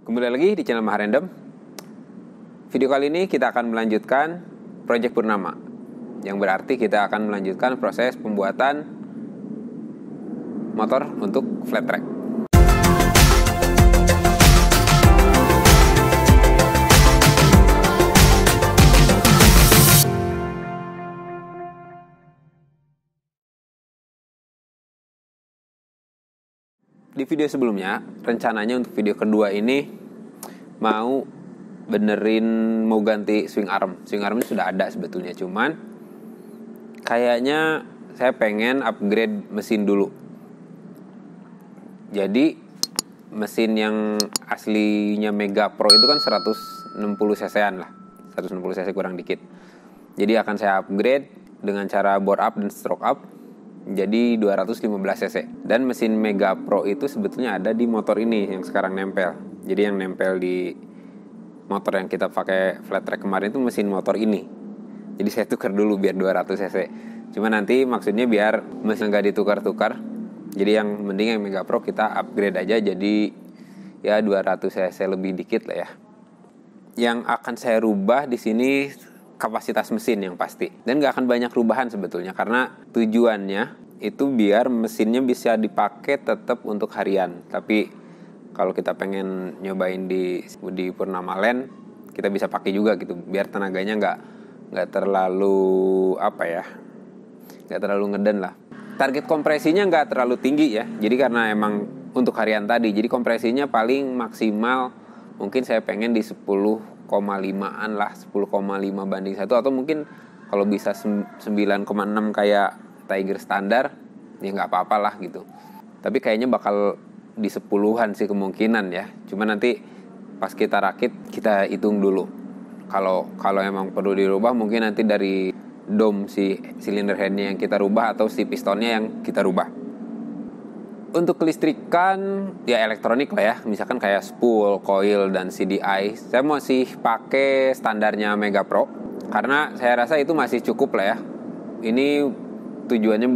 Kembali lagi di channel Maharandom. Video kali ini kita akan melanjutkan Project Purnama, yang berarti kita akan melanjutkan proses pembuatan motor untuk flat track. Di video sebelumnya, rencananya untuk video kedua ini mau ganti swing arm. Swing armnya sudah ada sebetulnya, cuman kayaknya saya pengen upgrade mesin dulu. Jadi mesin yang aslinya Mega Pro itu kan 160 cc-an lah, 160 cc kurang dikit. Jadi akan saya upgrade dengan cara bore up dan stroke up jadi 215 cc. Dan mesin Mega Pro itu sebetulnya ada di motor ini yang sekarang nempel. Jadi yang nempel di motor yang kita pakai flat track kemarin itu mesin motor ini. Jadi saya tukar dulu biar 200 cc. Cuma nanti maksudnya biar mesin nggak ditukar-tukar. Jadi yang mending yang Mega Pro kita upgrade aja jadi ya 200 cc lebih dikit lah ya. Yang akan saya rubah di sini kapasitas mesin yang pasti, dan gak akan banyak perubahan sebetulnya, karena tujuannya itu biar mesinnya bisa dipakai tetap untuk harian. Tapi kalau kita pengen nyobain di Purnama Land, kita bisa pakai juga gitu, biar tenaganya nggak terlalu nggak terlalu ngeden lah. Target kompresinya nggak terlalu tinggi ya, jadi karena emang untuk harian tadi, jadi kompresinya paling maksimal mungkin saya pengen di 10,5an lah, 10,5/1, atau mungkin kalau bisa 9,6 kayak Tiger standar ya nggak apa-apa lah gitu. Tapi kayaknya bakal di 10-an sih kemungkinan ya. Cuma nanti pas kita rakit kita hitung dulu. Kalau emang perlu dirubah, mungkin nanti dari dome si cylinder headnya yang kita rubah atau si pistonnya yang kita rubah. Untuk kelistrikan ya elektronik lah ya, misalkan kayak spool, coil, dan CDI. Saya masih pakai standarnya Mega Pro karena saya rasa itu masih cukup lah ya. Ini tujuannya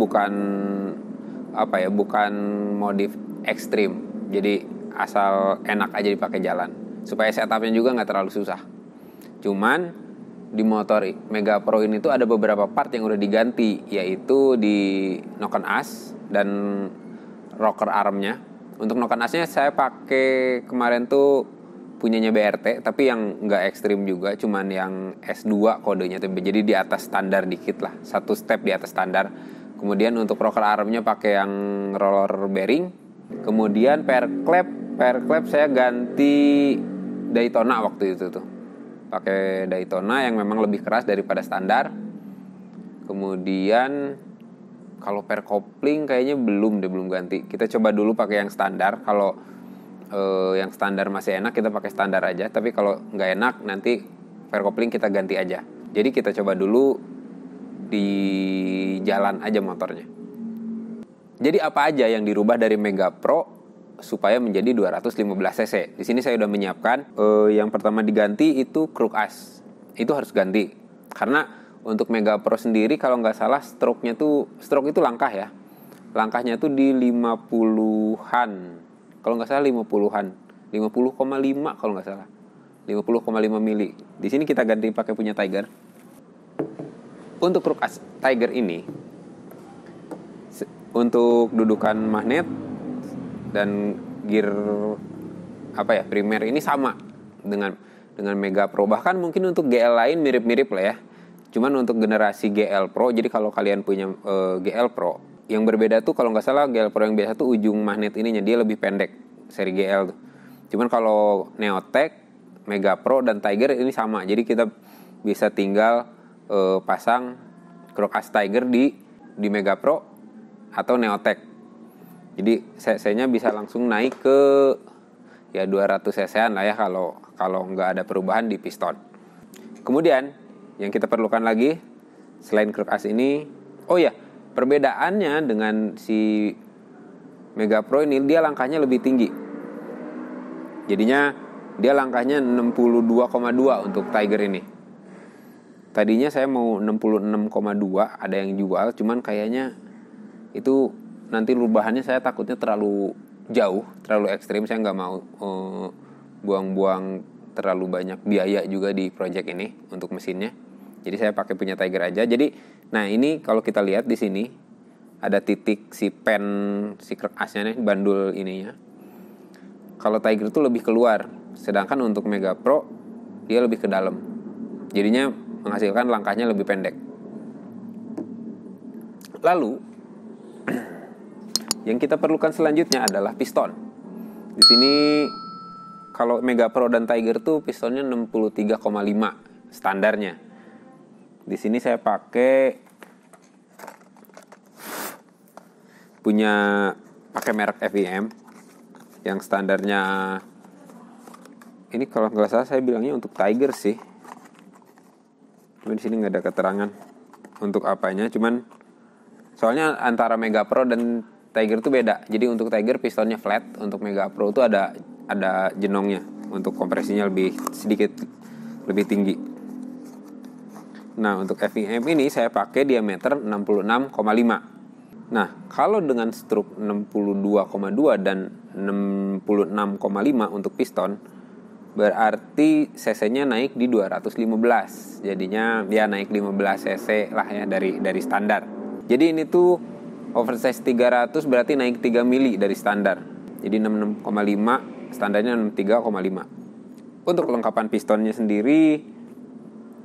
bukan modif ekstrim. Jadi asal enak aja dipakai jalan, supaya setupnya juga nggak terlalu susah. Cuman di motor Mega Pro ini tuh ada beberapa part yang udah diganti, yaitu di knock-on as dan rocker armnya. Untuk knock-on as-nya saya pakai kemarin tuh punyanya BRT, tapi yang nggak ekstrim juga, cuman yang S2 kodenya, jadi di atas standar dikit lah, satu step di atas standar. Kemudian untuk rocker armnya pakai yang roller bearing. Kemudian pair clap saya ganti Daytona waktu itu tuh, pakai Daytona yang memang lebih keras daripada standar. Kemudian kalau pair coupling kayaknya belum ganti. Kita coba dulu pakai yang standar. Kalau yang standar masih enak, kita pakai standar aja. Tapi kalau nggak enak, nanti pair coupling kita ganti aja. Jadi kita coba dulu di jalan aja motornya. Jadi apa aja yang dirubah dari Mega Pro supaya menjadi 215 cc? Di sini saya udah menyiapkan. Yang pertama diganti itu crook as. Itu harus ganti. Karena untuk Mega Pro sendiri kalau nggak salah stroke itu langkah ya. Langkahnya tuh di 50-an. Kalau nggak salah 50-an. 50,5 kalau nggak salah. 50,5 mili. Di sini kita ganti pakai punya Tiger. Untuk crook as Tiger ini, untuk dudukan magnet dan gear primer ini sama dengan Mega Pro. Bahkan mungkin untuk GL lain mirip-mirip lah ya. Cuman untuk generasi GL Pro, jadi kalau kalian punya GL Pro, yang berbeda tuh kalau nggak salah GL Pro yang biasa tuh ujung magnet ininya dia lebih pendek, seri GL tuh. Cuman kalau Neotech, Mega Pro, dan Tiger ini sama. Jadi kita bisa tinggal pasang crook as Tiger di Mega Pro atau Neotech. Jadi cc-nya bisa langsung naik ke ya 200 cc-an lah ya kalau nggak ada perubahan di piston. Kemudian yang kita perlukan lagi selain crook as ini, perbedaannya dengan si Mega Pro ini, dia langkahnya lebih tinggi. Jadinya dia langkahnya 62,2 untuk Tiger ini. Tadinya saya mau 66,2, ada yang jual, cuman kayaknya itu nanti perubahannya saya takutnya terlalu jauh, terlalu ekstrim. Saya nggak mau buang-buang terlalu banyak biaya juga di project ini untuk mesinnya. Jadi saya pakai punya Tiger aja. Jadi, nah ini kalau kita lihat di sini ada titik si pen, si krek asnya nih, bandul ininya. Kalau Tiger itu lebih keluar, sedangkan untuk Mega Pro dia lebih ke dalam. Jadinya menghasilkan langkahnya lebih pendek. Lalu yang kita perlukan selanjutnya adalah piston. Di sini kalau Mega Pro dan Tiger tuh pistonnya 63,5 standarnya. Di sini saya pakai merek FIM yang standarnya ini, kalau nggak salah saya bilangnya untuk Tiger sih. Cuma di sini nggak ada keterangan untuk apanya. Cuman soalnya antara Mega Pro dan Tiger itu beda. Jadi untuk Tiger pistonnya flat, untuk Mega Pro itu ada jenongnya untuk kompresinya sedikit lebih tinggi. Nah, untuk FIM ini saya pakai diameter 66,5. Nah, kalau dengan stroke 62,2 dan 66,5 untuk piston, berarti cc-nya naik di 215. Jadinya ya naik 15 cc lah ya dari standar. Jadi ini tuh oversize 300 berarti naik 3 mili dari standar. Jadi 66,5, standarnya 63,5. Untuk kelengkapan pistonnya sendiri,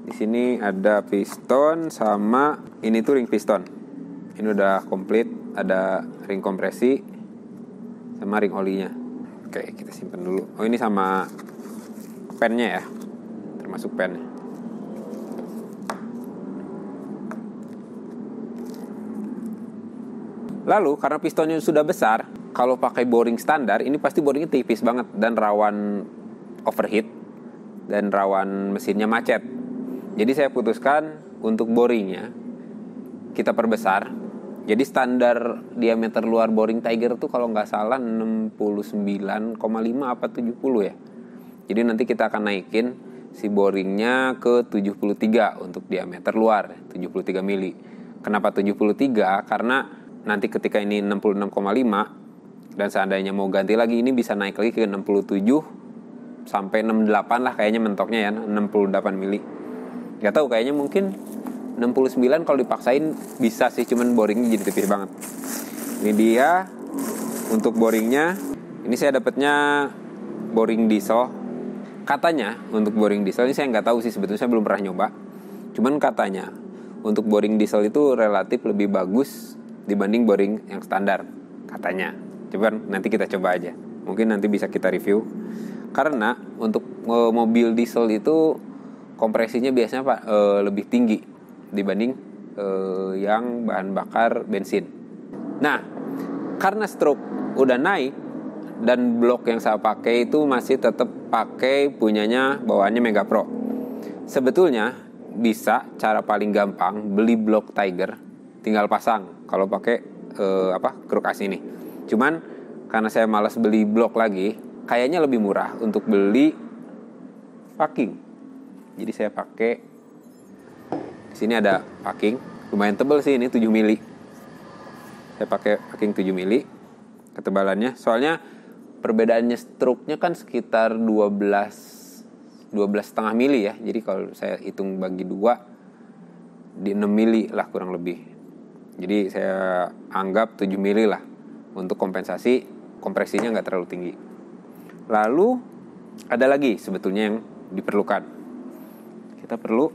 di sini ada piston sama ini tuh ring piston. Ini udah komplit, ada ring kompresi sama ring olinya. Oke, kita simpan dulu. Oh, ini sama pennya ya, termasuk pennya. Lalu karena pistonnya sudah besar, kalau pakai boring standar ini pasti boringnya tipis banget dan rawan overheat dan rawan mesinnya macet. Jadi saya putuskan untuk boringnya kita perbesar. Jadi standar diameter luar boring Tiger tuh kalau nggak salah 69,5 apa 70 ya. Jadi nanti kita akan naikin si boringnya ke 73 untuk diameter luar, 73 mili. Kenapa 73? Karena nanti ketika ini 66,5 dan seandainya mau ganti lagi, ini bisa naik lagi ke 67 sampai 68 lah kayaknya mentoknya ya, 68 mili. Gak tahu, kayaknya mungkin 69 kalau dipaksain bisa sih, cuman boringnya jadi tipis banget. Ini dia untuk boringnya. Ini saya dapatnya boring diesel. Katanya untuk boring diesel ini saya nggak tahu sih, sebetulnya saya belum pernah nyoba. Cuman katanya untuk boring diesel itu relatif lebih bagus dibanding boring yang standar. Katanya. Coba nanti kita coba aja. Mungkin nanti bisa kita review. Karena untuk mobil diesel itu kompresinya biasanya lebih tinggi dibanding yang bahan bakar bensin. Nah, karena stroke udah naik dan blok yang saya pakai itu masih tetap pakai punyanya bawaannya Mega Pro. Sebetulnya bisa cara paling gampang beli blok Tiger, tinggal pasang kalau pakai kruk as ini. Cuman karena saya malas beli blok lagi, kayaknya lebih murah untuk beli packing. Jadi saya pakai, di sini ada packing, lumayan tebal sih, ini 7 mili. Saya pakai packing 7 mili ketebalannya. Soalnya perbedaannya stroke-nya kan sekitar 12,5 mili ya. Jadi kalau saya hitung bagi 2 di 6 mili lah kurang lebih. Jadi saya anggap 7 mili lah untuk kompensasi kompresinya nggak terlalu tinggi. Lalu ada lagi sebetulnya yang diperlukan. Kita perlu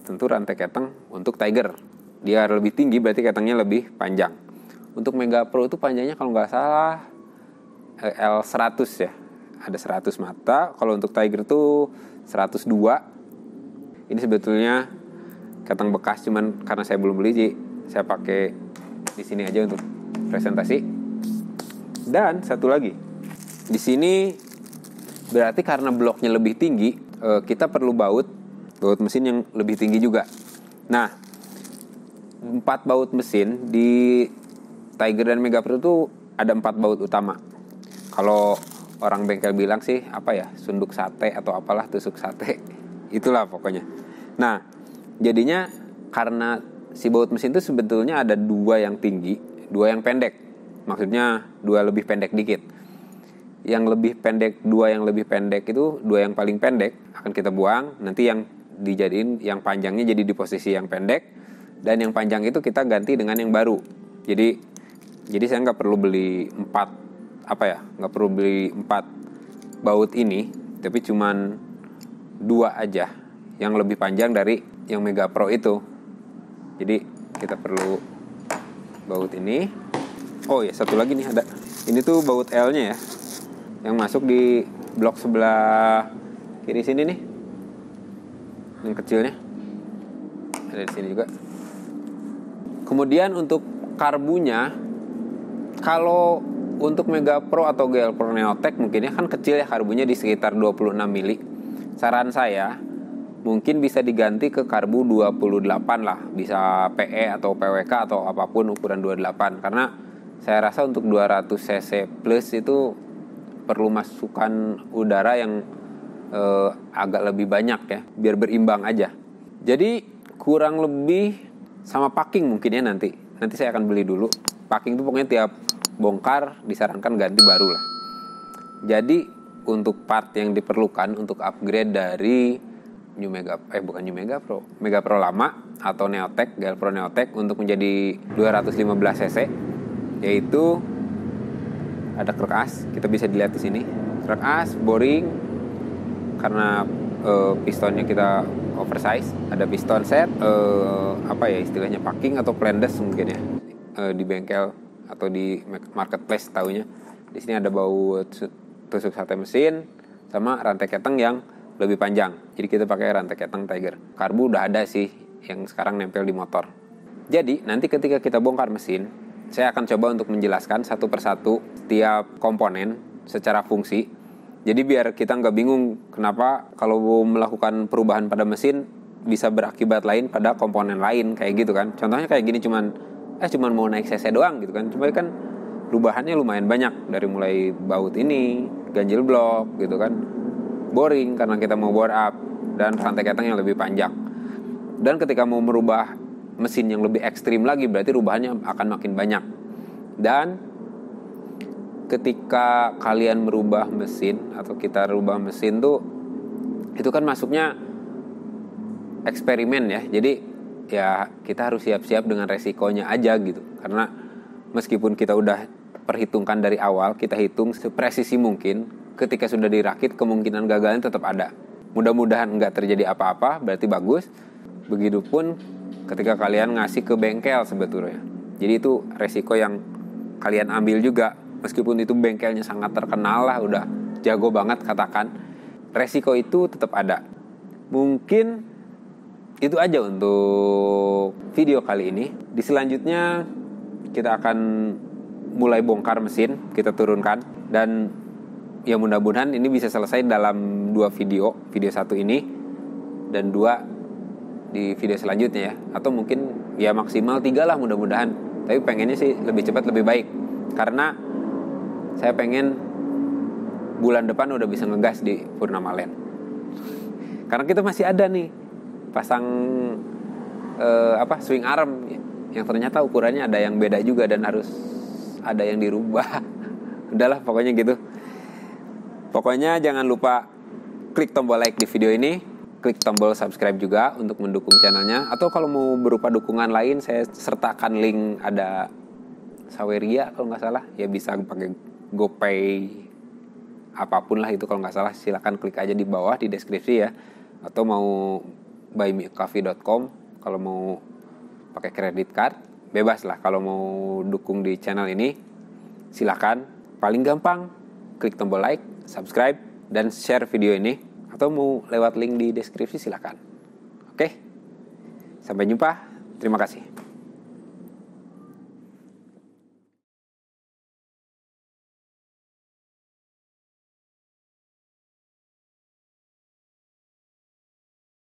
tentu rantai keteng untuk Tiger. Dia lebih tinggi berarti ketengnya lebih panjang. Untuk Mega Pro itu panjangnya kalau nggak salah L100 ya. Ada 100 mata. Kalau untuk Tiger itu 102. Ini sebetulnya keteng bekas, cuman karena saya belum beli, jadi saya pakai di sini aja untuk presentasi. Dan satu lagi. Di sini berarti karena bloknya lebih tinggi, kita perlu baut mesin yang lebih tinggi juga. Nah, 4 baut mesin di Tiger dan Mega Pro itu ada 4 baut utama. Kalau orang bengkel bilang sih sunduk sate atau apalah, tusuk sate, itulah pokoknya. Nah, jadinya karena si baut mesin itu sebetulnya ada 2 yang tinggi, 2 yang pendek. Maksudnya 2 lebih pendek dikit. yang lebih pendek, dua yang lebih pendek itu, dua yang paling pendek akan kita buang, nanti yang dijadiin yang panjangnya jadi di posisi yang pendek, dan yang panjang itu kita ganti dengan yang baru. Jadi saya nggak perlu beli 4 baut ini, tapi cuman 2 aja yang lebih panjang dari yang Mega Pro itu. Jadi kita perlu baut ini. Oh ya, satu lagi nih ada. Ini tuh baut L-nya ya, yang masuk di blok sebelah kiri sini nih, yang kecilnya ada di sini juga. Kemudian untuk karbunya, kalau untuk Mega Pro atau GL Pro Neotech mungkin ya kan kecil ya karbunya, di sekitar 26 mili. Saran saya mungkin bisa diganti ke karbu 28 lah, bisa PE atau PWK atau apapun ukuran 28, karena saya rasa untuk 200 cc plus itu perlu masukan udara yang agak lebih banyak ya, biar berimbang aja. Jadi kurang lebih sama packing mungkin ya, nanti saya akan beli dulu. Packing itu pokoknya tiap bongkar disarankan ganti baru lah. Jadi untuk part yang diperlukan untuk upgrade dari Mega Pro lama atau Neotech, GL Pro Neotech untuk menjadi 215 cc, yaitu ada krek as, kita bisa dilihat di sini. Krek as, boring, karena pistonnya kita oversize, ada piston set, istilahnya packing atau plandes mungkin ya, di bengkel atau di marketplace tahunya. Di sini ada baut tusuk sate mesin sama rantai keteng yang lebih panjang. Jadi kita pakai rantai keteng Tiger. Karbu udah ada sih yang sekarang nempel di motor. Jadi nanti ketika kita bongkar mesin, saya akan coba untuk menjelaskan satu persatu tiap komponen secara fungsi. Jadi biar kita nggak bingung kenapa kalau melakukan perubahan pada mesin bisa berakibat lain pada komponen lain kayak gitu kan. Contohnya kayak gini, cuman mau naik cc doang gitu kan. Cuma kan perubahannya lumayan banyak, dari mulai baut ini, ganjil blok gitu kan, boring karena kita mau bore up, dan rantai keteng yang lebih panjang. Dan ketika mau merubah mesin yang lebih ekstrim lagi, berarti rubahannya akan makin banyak. Dan ketika kalian merubah mesin atau kita rubah mesin tuh, itu kan masuknya eksperimen ya. Jadi ya kita harus siap-siap dengan resikonya aja gitu. Karena meskipun kita udah perhitungkan dari awal, kita hitung sepresisi mungkin, ketika sudah dirakit kemungkinan gagalnya tetap ada. Mudah-mudahan nggak terjadi apa-apa, berarti bagus. Begitupun ketika kalian ngasih ke bengkel sebetulnya. Jadi itu resiko yang kalian ambil juga. Meskipun itu bengkelnya sangat terkenal lah, udah jago banget katakan, resiko itu tetap ada. Mungkin itu aja untuk video kali ini. Di selanjutnya kita akan mulai bongkar mesin, kita turunkan, dan ya mudah-mudahan ini bisa selesai dalam 2 video. Video 1 ini dan 2 di video selanjutnya ya. Atau mungkin ya maksimal 3 lah mudah-mudahan. Tapi pengennya sih lebih cepat lebih baik, karena saya pengen bulan depan udah bisa ngegas di Purnama Land. Karena kita masih ada nih pasang swing arm yang ternyata ukurannya ada yang beda juga dan harus ada yang dirubah. Udahlah pokoknya gitu. Pokoknya jangan lupa klik tombol like di video ini, klik tombol subscribe juga untuk mendukung channelnya. Atau kalau mau berupa dukungan lain, saya sertakan link, ada Saweria kalau nggak salah, ya bisa pakai GoPay apapun lah itu kalau nggak salah. Silakan klik aja di bawah di deskripsi ya. Atau mau buymeacoffee.com kalau mau pakai credit card, bebas lah. Kalau mau dukung di channel ini silakan. Paling gampang klik tombol like, subscribe, dan share video ini. Atau mau lewat link di deskripsi silakan. Oke, sampai jumpa. Terima kasih.